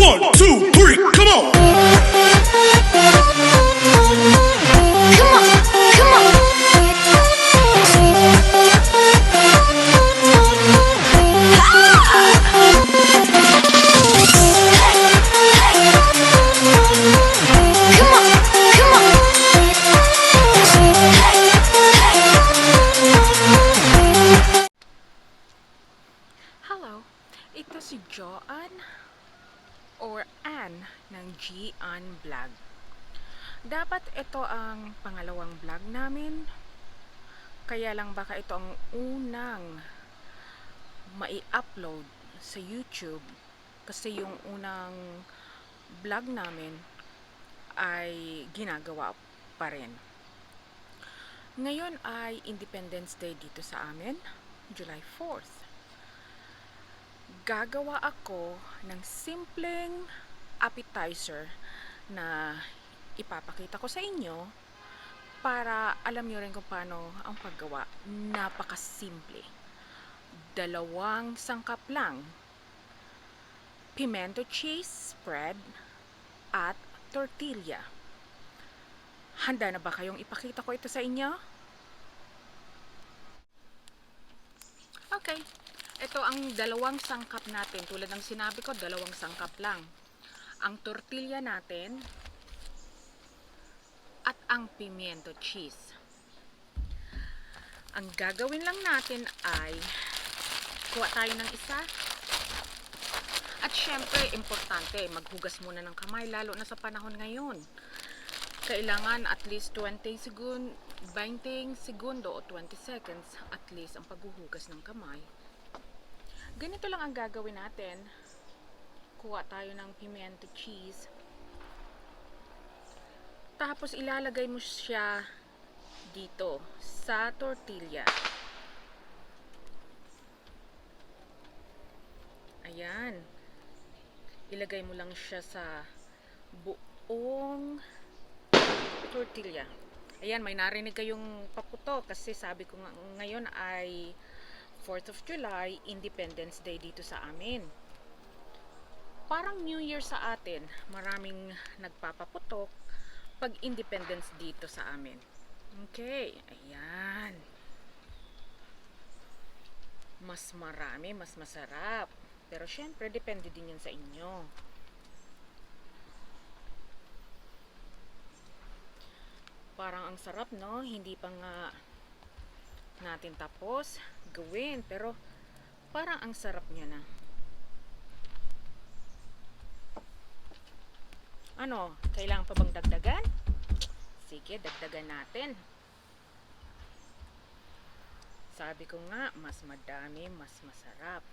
1, 2, 3, come on! Come on, come on. Come on, come on. Hello, ito si Joanne or Ann ng Gian Vlog. Dapat ito ang pangalawang vlog namin. Kaya lang baka ito ang unang mai-upload sa YouTube kasi yung unang vlog namin ay ginagawa pa rin. Ngayon ay Independence Day dito sa amin, July 4th. Gagawa ako ng simpleng appetizer na ipapakita ko sa inyo para alam nyo rin kung paano ang paggawa. Napakasimple. 2 sangkap lang. Pimento cheese spread at tortilla. Handa na ba kayong ipakita ko ito sa inyo? Okay. Ito ang 2 sangkap natin. Tulad ng sinabi ko, 2 sangkap lang. Ang tortilla natin at ang pimiento cheese. Ang gagawin lang natin ay kuha tayo ng isa. At syempre, importante, maghugas muna ng kamay, lalo na sa panahon ngayon. Kailangan at least 20 segundo o 20 seconds at least ang paghuhugas ng kamay. Ganito lang ang gagawin natin. Kuha tayo ng pimento cheese. Tapos ilalagay mo siya dito sa tortilla. Ayan. Ilagay mo lang siya sa buong tortilla. Ayan, may narinig kayong paputo kasi sabi ko ngayon ay 4th of July, Independence Day dito sa amin. Parang New Year sa atin. Maraming nagpapaputok pag Independence dito sa amin. Okay, ayan. Mas marami, mas masarap. Pero syempre, depende din yan sa inyo. Parang ang sarap, no? Hindi pa nga natin tapos gawin, pero parang ang sarap niya na. Ano, kailangan pa bang dagdagan? Sige, dagdagan natin. Sabi ko nga, mas madami, mas masarap.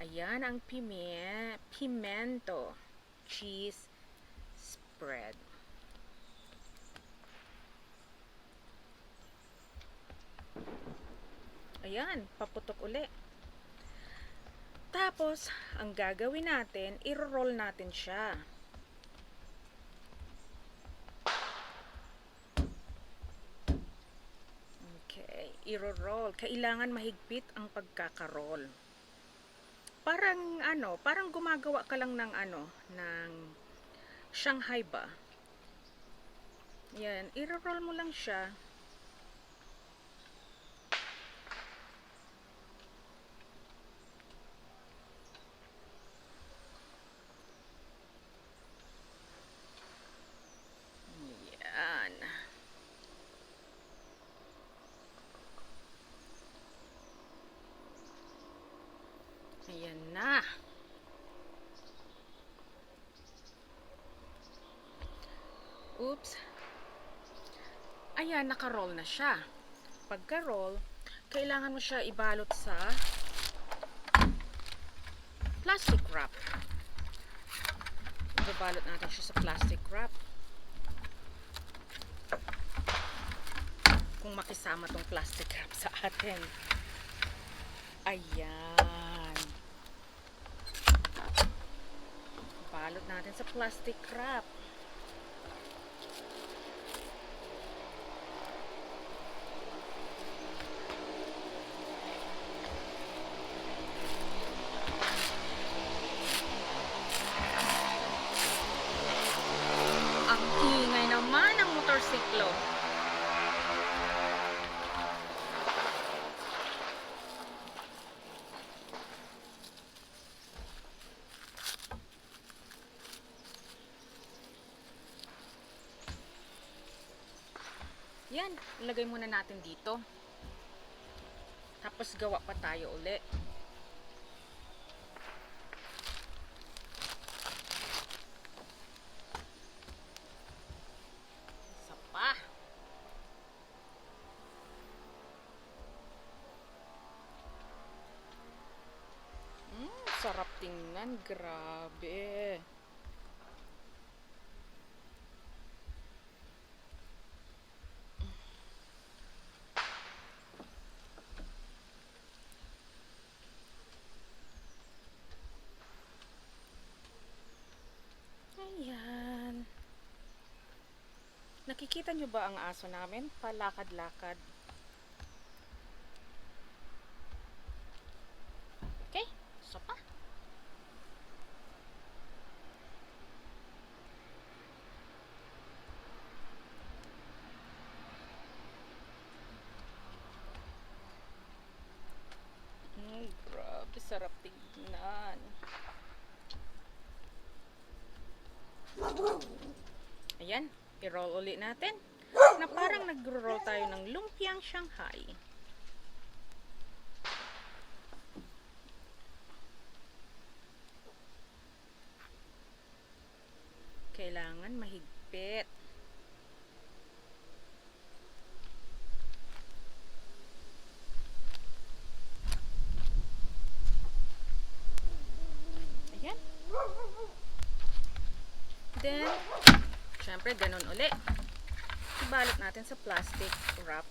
Ayan ang pimento cheese spread. Ayan, paputok uli. Tapos, ang gagawin natin, i-roll natin siya. Okay, i-roll. Kailangan mahigpit ang pagkaka-roll. Parang parang gumagawa ka lang ng ng Shanghai ba? Yan, i-roll mo lang siya. Ayan na. Oops. Ayan, naka-roll na siya. Pagka-roll, kailangan mo siya ibalot sa plastic wrap. Ibabalot natin siya sa plastic wrap. Kung makisama tong plastic wrap sa atin. Ayan. Balot natin sa plastic wrap. siklo. Yan, ilagay muna natin dito. Tapos gawa pa tayo uli. Isa pa. Sarap tingnan, grabe. Ayan. Nakikita nyo ba ang aso namin? Palakad-lakad. Okay, so pa. Grabe, sarap tingnan. Ayan, i-roll ulit natin. Na parang nag-roll tayo ng lumpiang Shanghai. Kailangan mahigpit. Ayan. Then, syempre, ganun uli. Ibalot natin sa plastic wrap.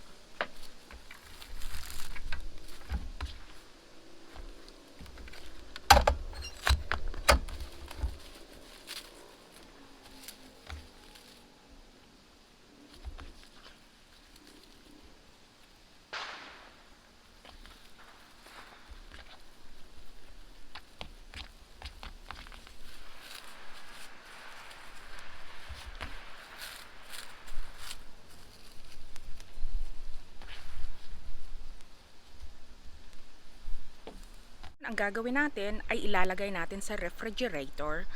Ang gagawin natin ay ilalagay natin sa refrigerator.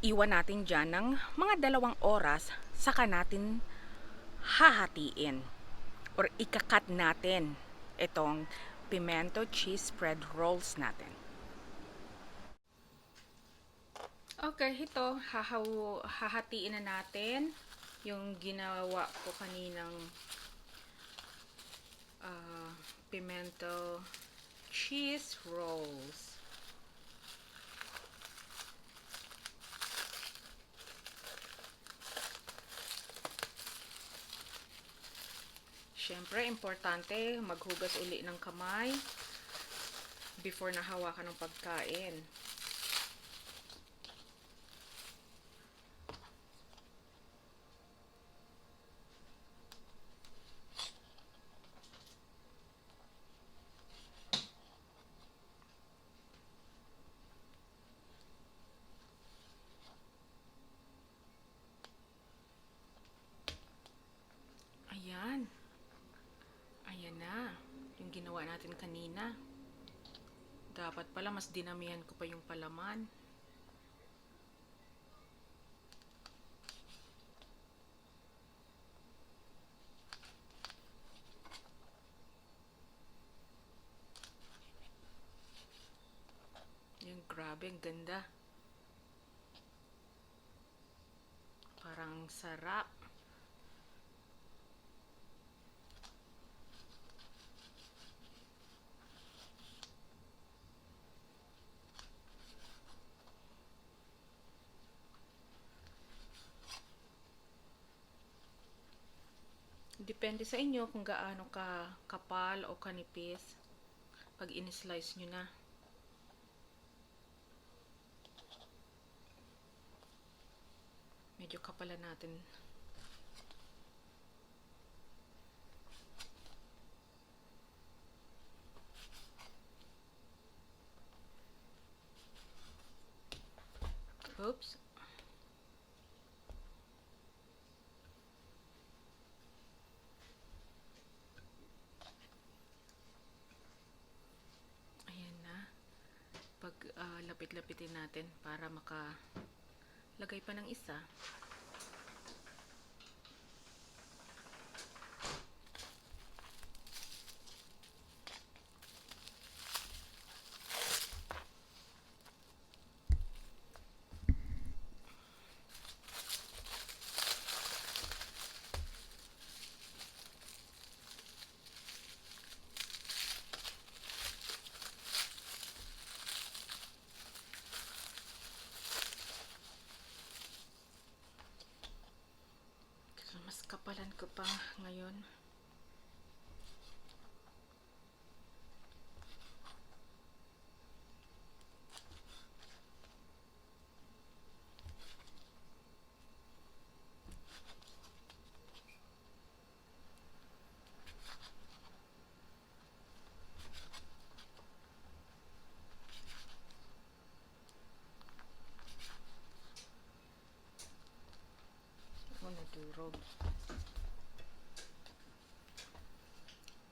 Iwan natin dyan ng mga 2 oras, saka natin hahatiin or ikakat natin itong pimento cheese spread rolls natin. Okay, ito hahatiin na natin yung ginawa ko kaninang pimento cheese rolls. Siyempre, importante maghugas uli ng kamay before nahawakan ng pagkain. Ayan. Ayan na. Yung ginawa natin kanina. Dapat pala mas dinamihan ko pa yung palaman. Yung grabe, ang ganda. Parang sarap. Depende sa inyo kung gaano ka kapal o kanipis pag in-slice nyo na. Medyo kapalan natin. Oops. lapit-lapitin natin para makalagay pa ng isa. So, mas kapalan ko pa ngayon. Nadurog.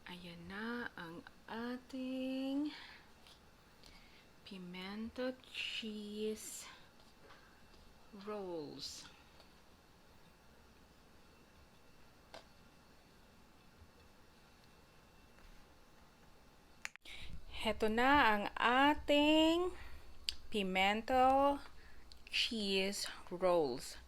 Ayan na ang ating pimento cheese rolls. Heto na ang ating pimento cheese rolls.